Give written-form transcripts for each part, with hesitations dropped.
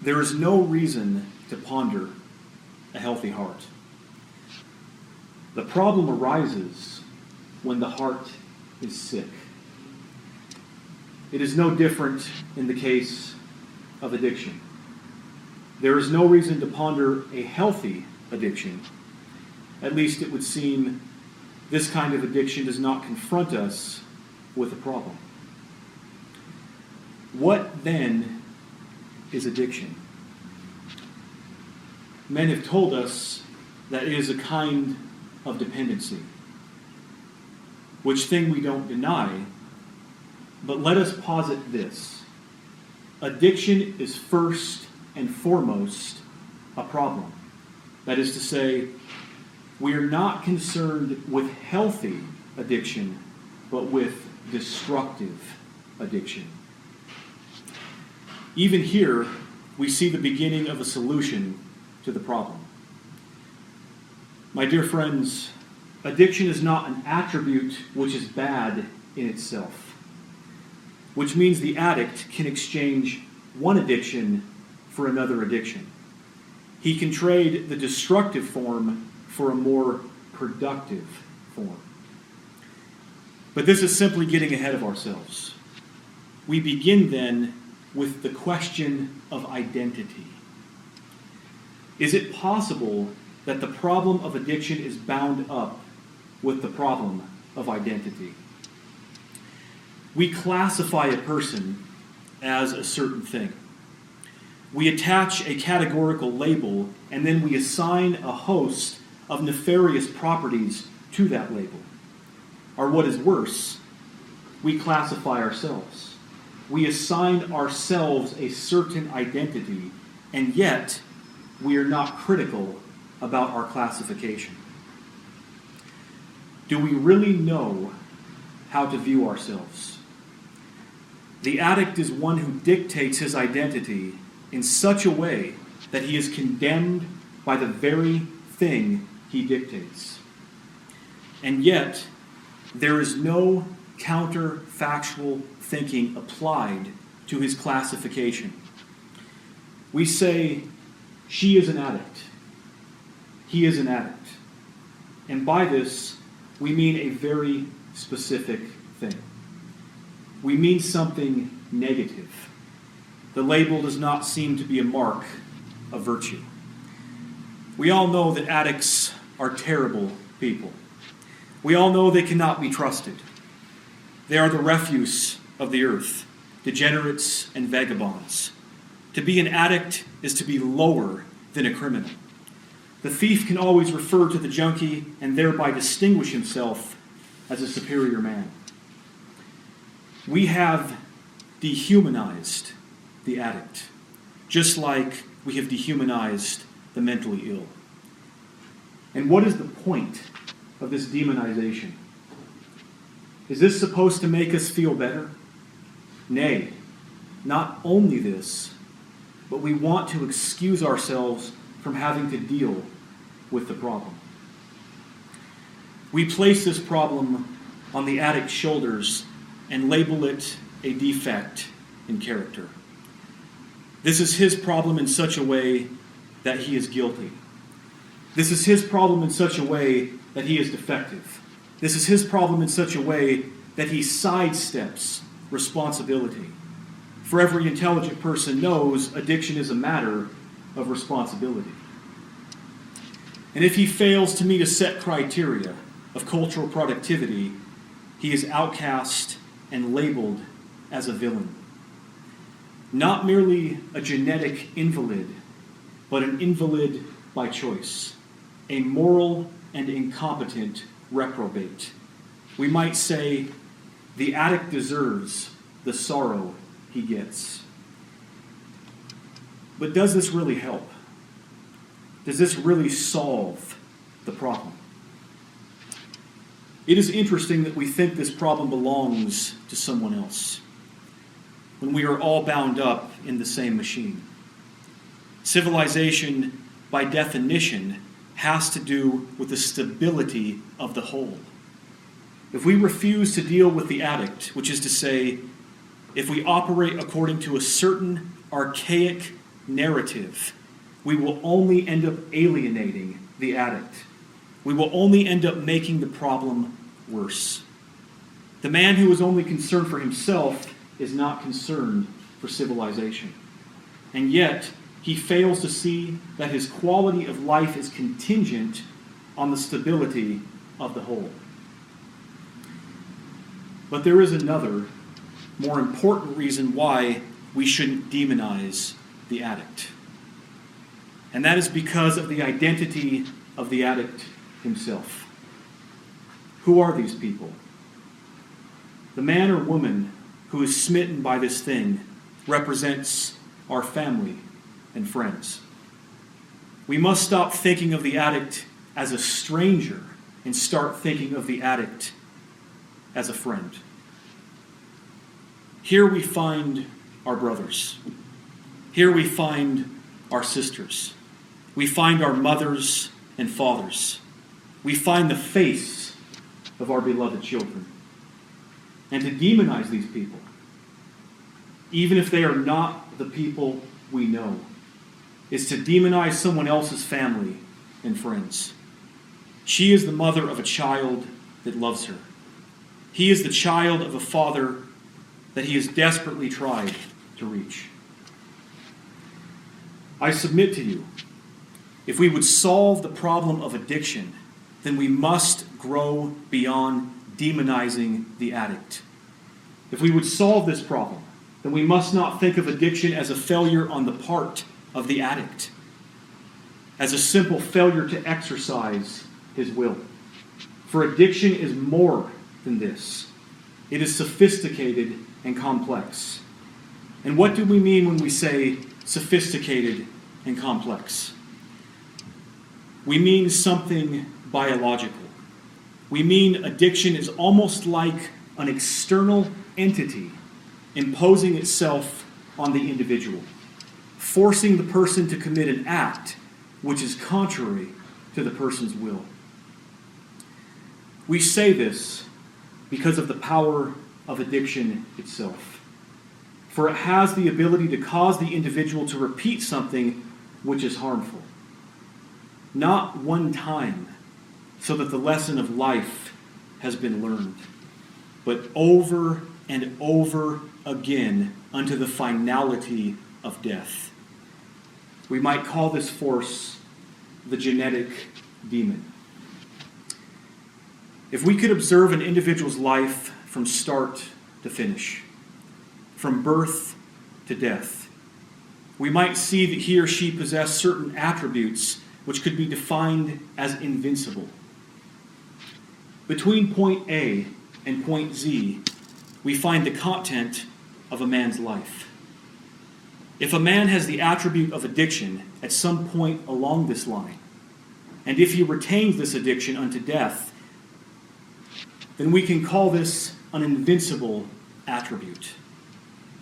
there is no reason to ponder a healthy heart. The problem arises when the heart is sick. It is no different in the case of addiction. There is no reason to ponder a healthy addiction. At least it would seem this kind of addiction does not confront us with a problem. What then is addiction? Men have told us that it is a kind of dependency, which thing we don't deny, but let us posit this. Addiction is first and foremost a problem. That is to say, we are not concerned with healthy addiction, but with destructive addiction. Even here, we see the beginning of a solution to the problem. My dear friends, addiction is not an attribute which is bad in itself, which means the addict can exchange one addiction for another addiction. He can trade the destructive form for a more productive form. But this is simply getting ahead of ourselves. We begin then with the question of identity. Is it possible that the problem of addiction is bound up with the problem of identity? We classify a person as a certain thing. We attach a categorical label, and then we assign a host of nefarious properties to that label. Or what is worse, we classify ourselves. We assign ourselves a certain identity, and yet we are not critical about our classification. Do we really know how to view ourselves? The addict is one who dictates his identity in such a way that he is condemned by the very thing he dictates. And yet, there is no counterfactual thinking applied to his classification. We say, she is an addict. He is an addict. And by this, we mean a very specific thing. We mean something negative. The label does not seem to be a mark of virtue. We all know that addicts are terrible people. We all know they cannot be trusted. They are the refuse of the earth, degenerates and vagabonds. To be an addict is to be lower than a criminal. The thief can always refer to the junkie and thereby distinguish himself as a superior man. We have dehumanized the addict, just like we have dehumanized the mentally ill. And what is the point of this demonization? Is this supposed to make us feel better? Nay, not only this, but we want to excuse ourselves from having to deal with the problem. We place this problem on the addict's shoulders and label it a defect in character. This is his problem in such a way that he is guilty. This is his problem in such a way that he is defective. This is his problem in such a way that he sidesteps responsibility. For every intelligent person knows addiction is a matter of responsibility. And if he fails to meet a set criteria of cultural productivity, he is outcast and labeled as a villain. Not merely a genetic invalid, but an invalid by choice, a moral and incompetent reprobate. We might say the addict deserves the sorrow he gets. But does this really help? Does this really solve the problem? It is interesting that we think this problem belongs to someone else, when we are all bound up in the same machine. Civilization, by definition, has to do with the stability of the whole. If we refuse to deal with the addict, which is to say, if we operate according to a certain archaic narrative, we will only end up alienating the addict. We will only end up making the problem worse. The man who is only concerned for himself is not concerned for civilization. And yet, he fails to see that his quality of life is contingent on the stability of the whole. But there is another, more important reason why we shouldn't demonize the addict. And that is because of the identity of the addict himself. Who are these people? The man or woman who is smitten by this thing represents our family and friends. We must stop thinking of the addict as a stranger and start thinking of the addict as a friend. Here we find our brothers. Here we find our sisters. We find our mothers and fathers. We find the face of our beloved children. And to demonize these people, even if they are not the people we know, is to demonize someone else's family and friends. She is the mother of a child that loves her. He is the child of a father that he has desperately tried to reach. I submit to you, if we would solve the problem of addiction, then we must grow beyond demonizing the addict. If we would solve this problem, then we must not think of addiction as a failure on the part of the addict, as a simple failure to exercise his will. For addiction is more than this. It is sophisticated and complex. And what do we mean when we say sophisticated and complex? We mean something biological. We mean addiction is almost like an external entity imposing itself on the individual, forcing the person to commit an act which is contrary to the person's will. We say this because of the power of addiction itself. For it has the ability to cause the individual to repeat something which is harmful. Not one time, so that the lesson of life has been learned, but over and over again unto the finality of death. We might call this force the genetic demon. If we could observe an individual's life from start to finish, from birth to death, we might see that he or she possessed certain attributes which could be defined as invincible. Between point A and point Z, we find the content of a man's life. If a man has the attribute of addiction at some point along this line, and if he retains this addiction unto death, then we can call this an invincible attribute.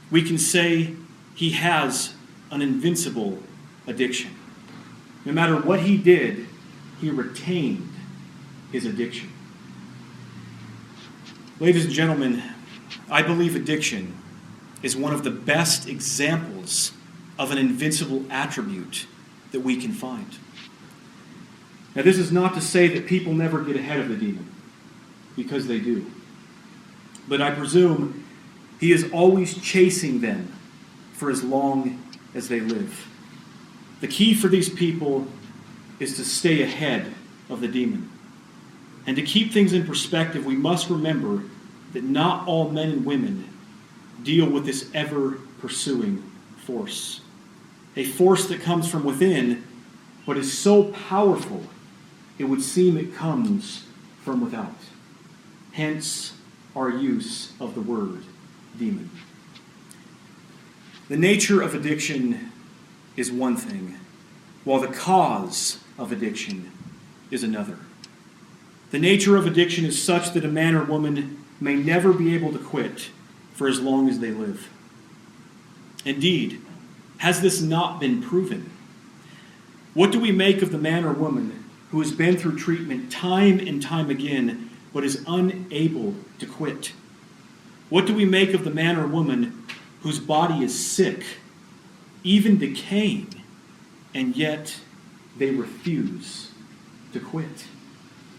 We can say he has an invincible addiction. No matter what he did, he retained his addiction. Ladies and gentlemen, I believe addiction is one of the best examples of an invincible attribute that we can find. Now, this is not to say that people never get ahead of the demon, because they do. But I presume he is always chasing them for as long as they live. The key for these people is to stay ahead of the demon. And to keep things in perspective, we must remember that not all men and women deal with this ever-pursuing force. A force that comes from within, but is so powerful, it would seem it comes from without. Hence, our use of the word demon. The nature of addiction is one thing, while the cause of addiction is another. The nature of addiction is such that a man or woman may never be able to quit for as long as they live. Indeed, has this not been proven? What do we make of the man or woman who has been through treatment time and time again, but is unable to quit? What do we make of the man or woman whose body is sick, even decaying, and yet they refuse to quit,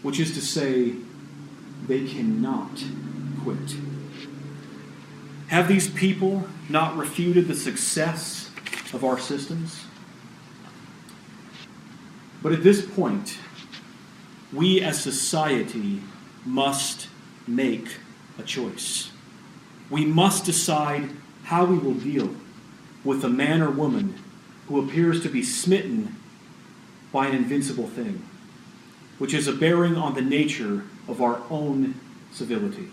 which is to say, they cannot quit. Have these people not refuted the success of our systems? But at this point, we as society must make a choice. We must decide how we will deal with a man or woman who appears to be smitten by an invincible thing, which is a bearing on the nature of our own civility.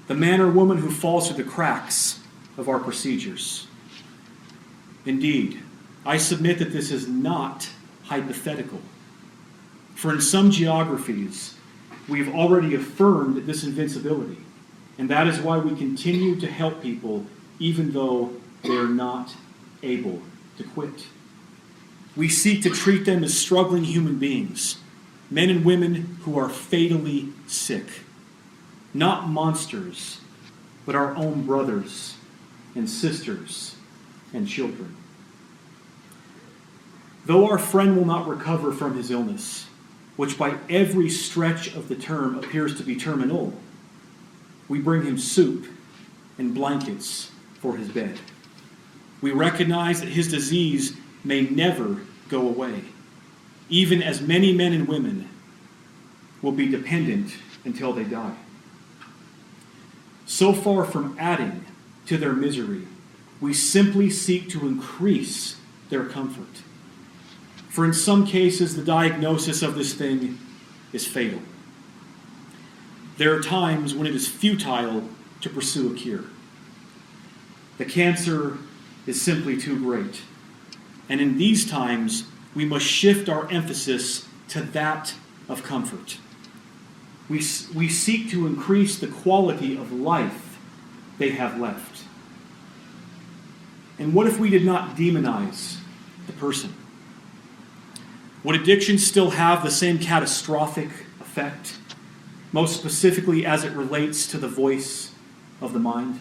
The man or woman who falls through the cracks of our procedures. Indeed, I submit that this is not hypothetical. For in some geographies, we've already affirmed this invincibility, and that is why we continue to help people even though they are not able to quit. We seek to treat them as struggling human beings, men and women who are fatally sick, not monsters, but our own brothers and sisters and children. Though our friend will not recover from his illness, which by every stretch of the term appears to be terminal, we bring him soup and blankets for his bed. We recognize that his disease may never go away, even as many men and women will be dependent until they die. So far from adding to their misery, we simply seek to increase their comfort. For in some cases, the diagnosis of this thing is fatal. There are times when it is futile to pursue a cure. The cancer is simply too great. And in these times, we must shift our emphasis to that of comfort. We seek to increase the quality of life they have left. And what if we did not demonize the person? Would addiction still have the same catastrophic effect, most specifically as it relates to the voice of the mind?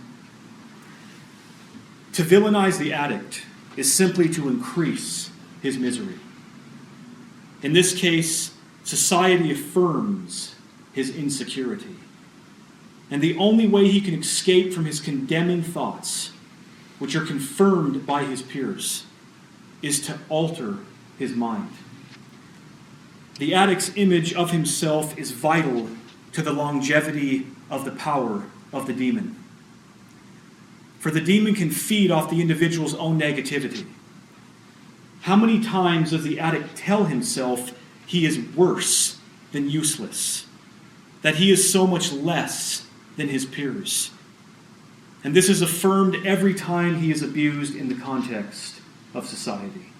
To villainize the addict is simply to increase his misery. In this case, society affirms his insecurity. And the only way he can escape from his condemning thoughts, which are confirmed by his peers, is to alter his mind. The addict's image of himself is vital to the longevity of the power of the demon. For the demon can feed off the individual's own negativity. How many times does the addict tell himself he is worse than useless, that he is so much less than his peers? And this is affirmed every time he is abused in the context of society.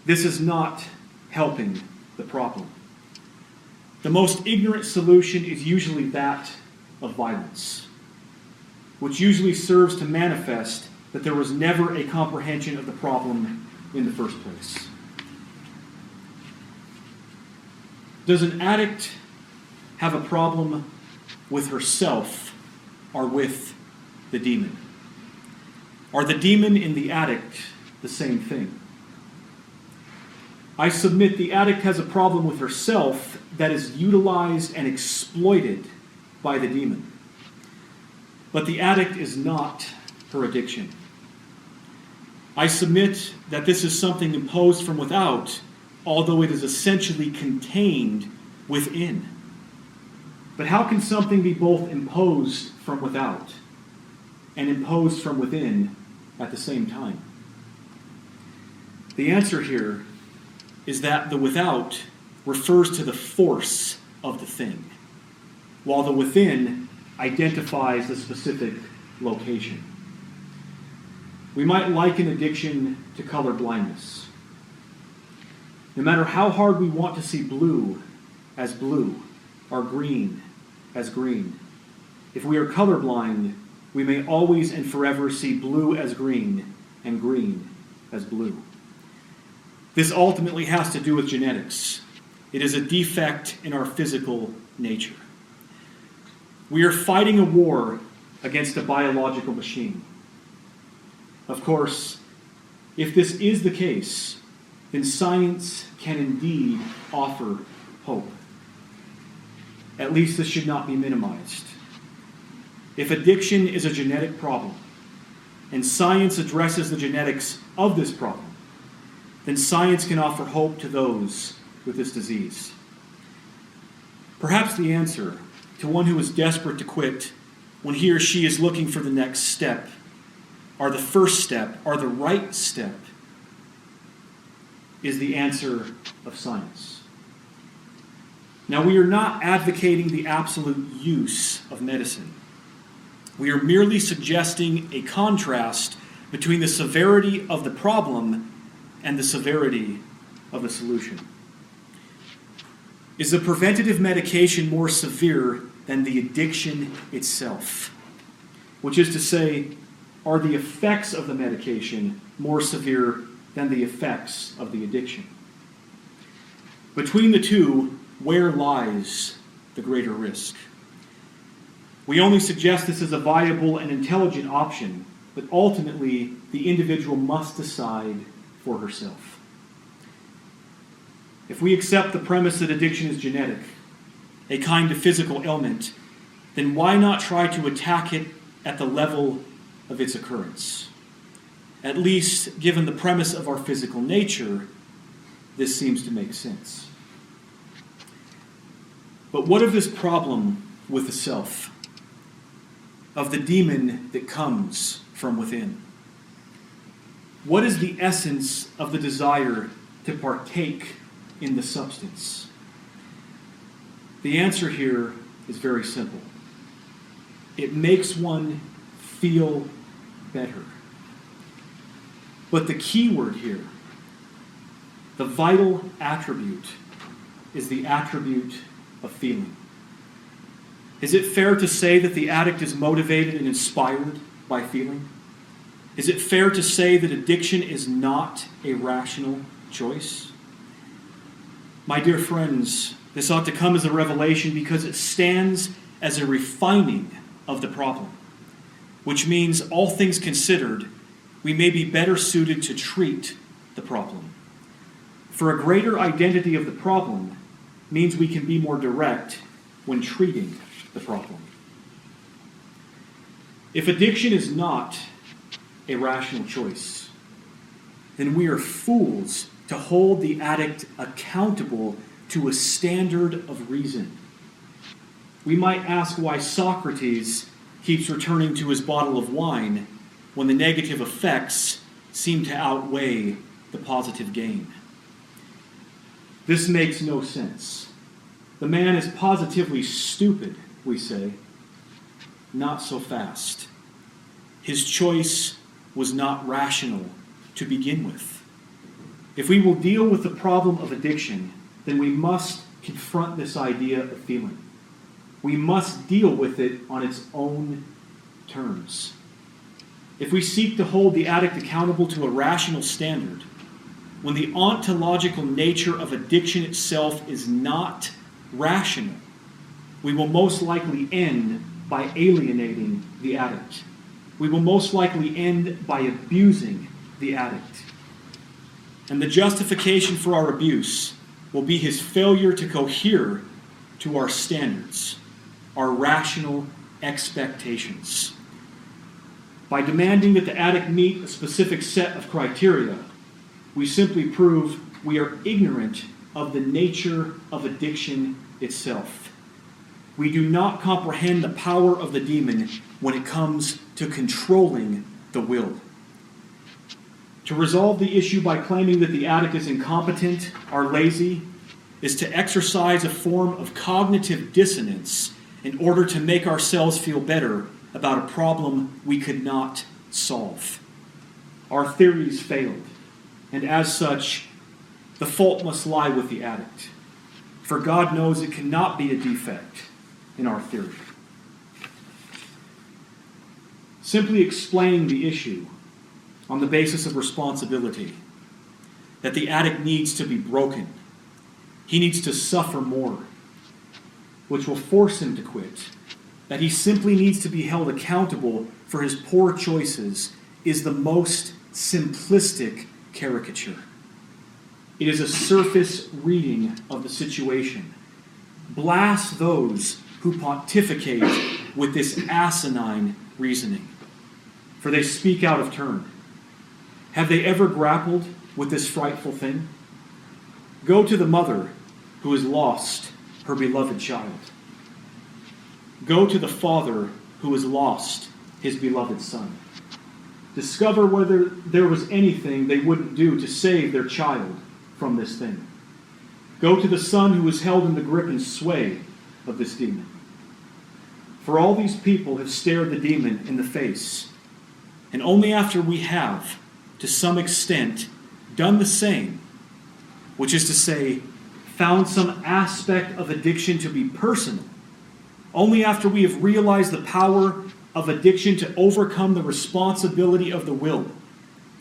This is not helping the problem. The most ignorant solution is usually that of violence, which usually serves to manifest that there was never a comprehension of the problem in the first place. Does an addict have a problem with herself or with the demon? Are the demon and the addict the same thing? I submit the addict has a problem with herself that is utilized and exploited by the demon. But the addict is not her addiction. I submit that this is something imposed from without, although it is essentially contained within. But how can something be both imposed from without and imposed from within at the same time? The answer here is that the without refers to the force of the thing, while the within identifies the specific location. We might liken addiction to color blindness. No matter how hard we want to see blue as blue, or green as green, if we are colorblind, we may always and forever see blue as green and green as blue. This ultimately has to do with genetics. It is a defect in our physical nature. We are fighting a war against a biological machine. Of course, If this is the case, then science can indeed offer hope. At least this should not be minimized. If addiction is a genetic problem, and science addresses the genetics of this problem, then science can offer hope to those with this disease. Perhaps the answer to one who is desperate to quit when he or she is looking for the next step, or the first step, or the right step, is the answer of science. Now, we are not advocating the absolute use of medicine. We are merely suggesting a contrast between the severity of the problem and the severity of the solution. Is the preventative medication more severe than the addiction itself? Which is to say, are the effects of the medication more severe than the effects of the addiction? Between the two, where lies the greater risk? We only suggest this as a viable and intelligent option, but ultimately the individual must decide for herself. If we accept the premise that addiction is genetic, a kind of physical ailment, then why not try to attack it at the level of its occurrence? At least, given the premise of our physical nature, this seems to make sense. But what of this problem with the self? Of the demon that comes from within? What is the essence of the desire to partake in the substance? The answer here is very simple. It makes one feel better. But the key word here, the vital attribute, is the attribute of feeling. Is it fair to say that the addict is motivated and inspired by feeling? Is it fair to say that addiction is not a rational choice? My dear friends, this ought to come as a revelation because it stands as a refining of the problem, which means, all things considered, we may be better suited to treat the problem. For a greater identity of the problem means we can be more direct when treating the problem. If addiction is not a rational choice, then we are fools to hold the addict accountable to a standard of reason. We might ask why Socrates keeps returning to his bottle of wine when the negative effects seem to outweigh the positive gain. This makes no sense. The man is positively stupid, we say. Not so fast. His choice was not rational to begin with. If we will deal with the problem of addiction, then we must confront this idea of feeling. We must deal with it on its own terms. If we seek to hold the addict accountable to a rational standard, when the ontological nature of addiction itself is not rational, we will most likely end by alienating the addict. We will most likely end by abusing the addict. And the justification for our abuse will be his failure to cohere to our standards, our rational expectations. By demanding that the addict meet a specific set of criteria, we simply prove we are ignorant of the nature of addiction itself. We do not comprehend the power of the demon when it comes to controlling the will. To resolve the issue by claiming that the addict is incompetent or lazy is to exercise a form of cognitive dissonance in order to make ourselves feel better about a problem we could not solve. Our theories failed, and as such, the fault must lie with the addict. For God knows it cannot be a defect in our theory. Simply explaining the issue on the basis of responsibility, that the addict needs to be broken, he needs to suffer more, which will force him to quit, that he simply needs to be held accountable for his poor choices, is the most simplistic caricature. It is a surface reading of the situation. Blast those who pontificate with this asinine reasoning, for they speak out of turn. Have they ever grappled with this frightful thing? Go to the mother who has lost her beloved child. Go to the father who has lost his beloved son. Discover whether there was anything they wouldn't do to save their child from this thing. Go to the son who was held in the grip and sway of this demon. For all these people have stared the demon in the face, and only after we have, to some extent, done the same, which is to say, found some aspect of addiction to be personal, only after we have realized the power of addiction to overcome the responsibility of the will,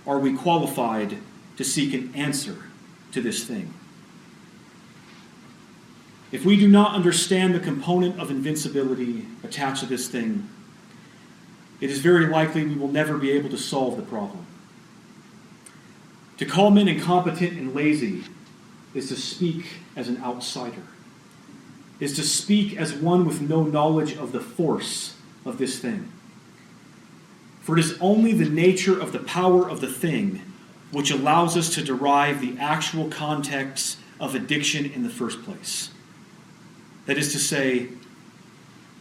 are we qualified to seek an answer to this thing. If we do not understand the component of invincibility attached to this thing, it is very likely we will never be able to solve the problem. To call men incompetent and lazy is to speak as an outsider, is to speak as one with no knowledge of the force of this thing. For it is only the nature of the power of the thing which allows us to derive the actual context of addiction in the first place. That is to say,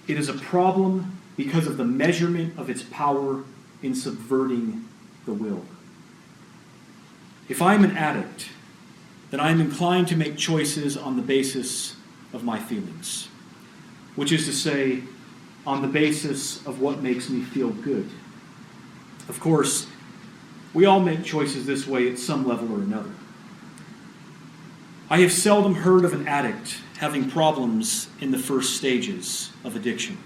it is a problem because of the measurement of its power in subverting the will. If I am an addict, then I am inclined to make choices on the basis of my feelings, which is to say, on the basis of what makes me feel good. Of course, we all make choices this way at some level or another. I have seldom heard of an addict having problems in the first stages of addiction.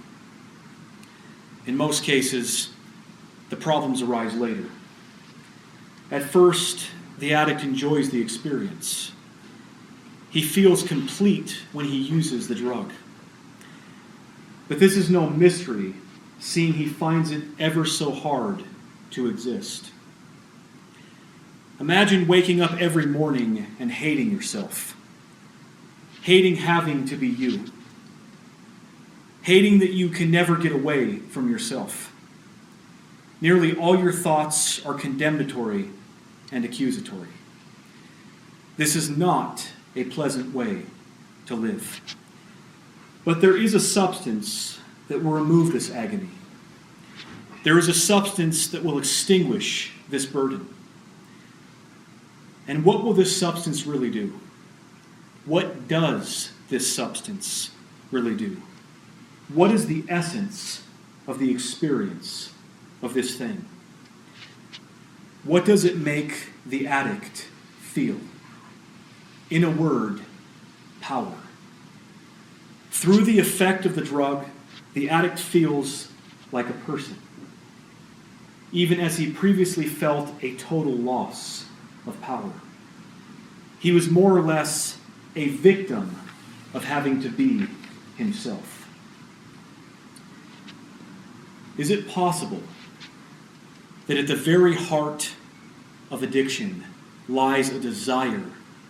In most cases, the problems arise later. At first, the addict enjoys the experience. He feels complete when he uses the drug. But this is no mystery, seeing he finds it ever so hard to exist. Imagine waking up every morning and hating yourself. Hating having to be you. Hating that you can never get away from yourself. Nearly all your thoughts are condemnatory and accusatory. This is not a pleasant way to live. But there is a substance that will remove this agony. There is a substance that will extinguish this burden. And what will this substance really do? What does this substance really do? What is the essence of the experience of this thing? What does it make the addict feel? In a word, power. Through the effect of the drug, the addict feels like a person, even as he previously felt a total loss of power. He was more or less a victim of having to be himself. Is it possible that at the very heart of addiction lies a desire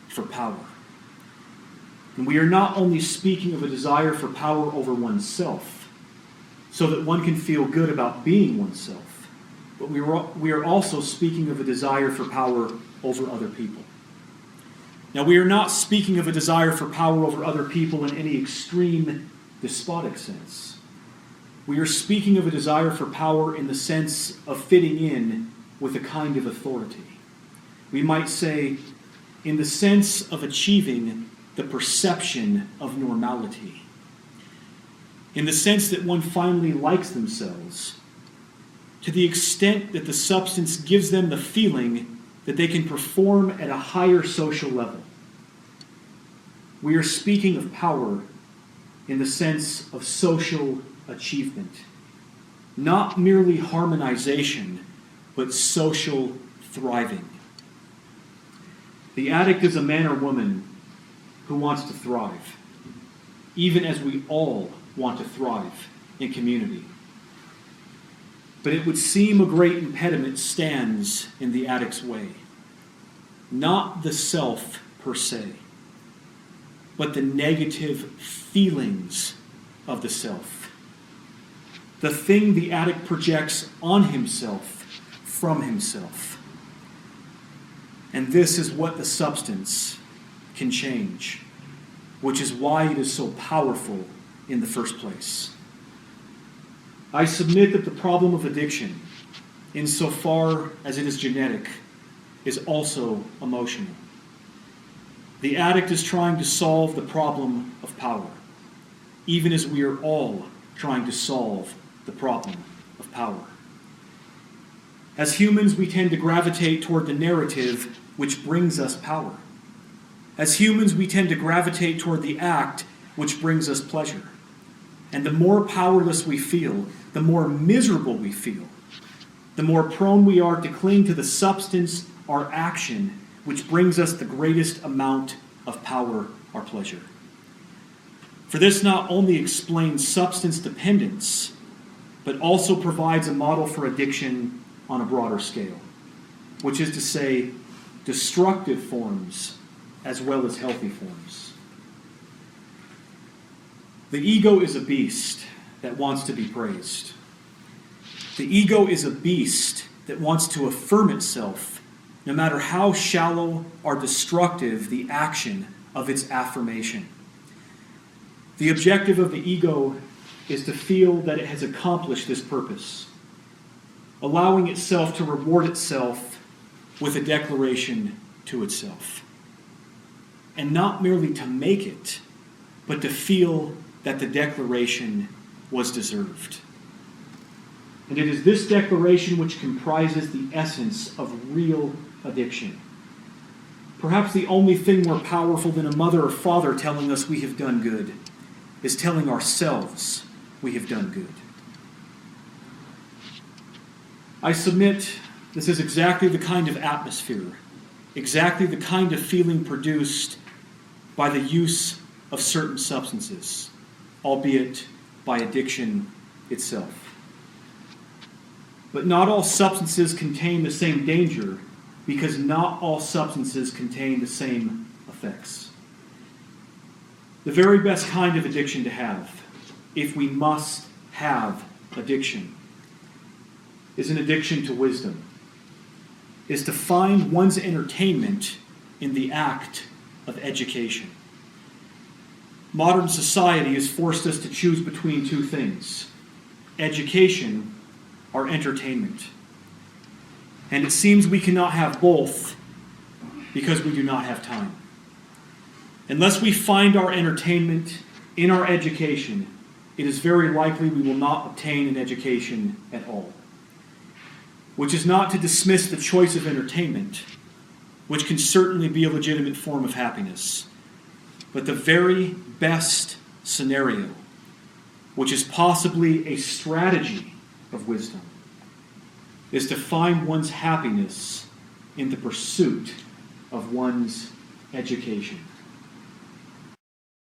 for power? And we are not only speaking of a desire for power over oneself, so that one can feel good about being oneself, but we are also speaking of a desire for power over other people. Now, we are not speaking of a desire for power over other people in any extreme despotic sense. We are speaking of a desire for power in the sense of fitting in with a kind of authority. We might say, in the sense of achieving the perception of normality. In the sense that one finally likes themselves, to the extent that the substance gives them the feeling that they can perform at a higher social level. We are speaking of power in the sense of social achievement, not merely harmonization, but social thriving. The addict is a man or woman who wants to thrive, even as we all want to thrive in community. But it would seem a great impediment stands in the addict's way. Not the self per se, but the negative feelings of the self. The thing the addict projects on himself from himself. And this is what the substance can change, which is why it is so powerful in the first place. I submit that the problem of addiction, insofar as it is genetic, is also emotional. The addict is trying to solve the problem of power, even as we are all trying to solve the problem of power. As humans, we tend to gravitate toward the narrative which brings us power. As humans, we tend to gravitate toward the act which brings us pleasure. And the more powerless we feel, the more miserable we feel, the more prone we are to cling to the substance or action which brings us the greatest amount of power or pleasure. For this not only explains substance dependence, but also provides a model for addiction on a broader scale, which is to say, destructive forms as well as healthy forms. The ego is a beast that wants to be praised. The ego is a beast that wants to affirm itself, no matter how shallow or destructive the action of its affirmation. The objective of the ego is to feel that it has accomplished this purpose, allowing itself to reward itself with a declaration to itself. And not merely to make it, but to feel that the declaration was deserved. And it is this declaration which comprises the essence of real addiction. Perhaps the only thing more powerful than a mother or father telling us we have done good is telling ourselves we have done good. I submit this is exactly the kind of atmosphere, exactly the kind of feeling produced by the use of certain substances, albeit by addiction itself. But not all substances contain the same danger, because not all substances contain the same effects. The very best kind of addiction to have, if we must have addiction, is an addiction to wisdom, is to find one's entertainment in the act of education. Modern society has forced us to choose between two things: education or entertainment. And it seems we cannot have both because we do not have time. Unless we find our entertainment in our education, it is very likely we will not obtain an education at all. Which is not to dismiss the choice of entertainment, which can certainly be a legitimate form of happiness, but the very best scenario, which is possibly a strategy of wisdom, is to find one's happiness in the pursuit of one's education.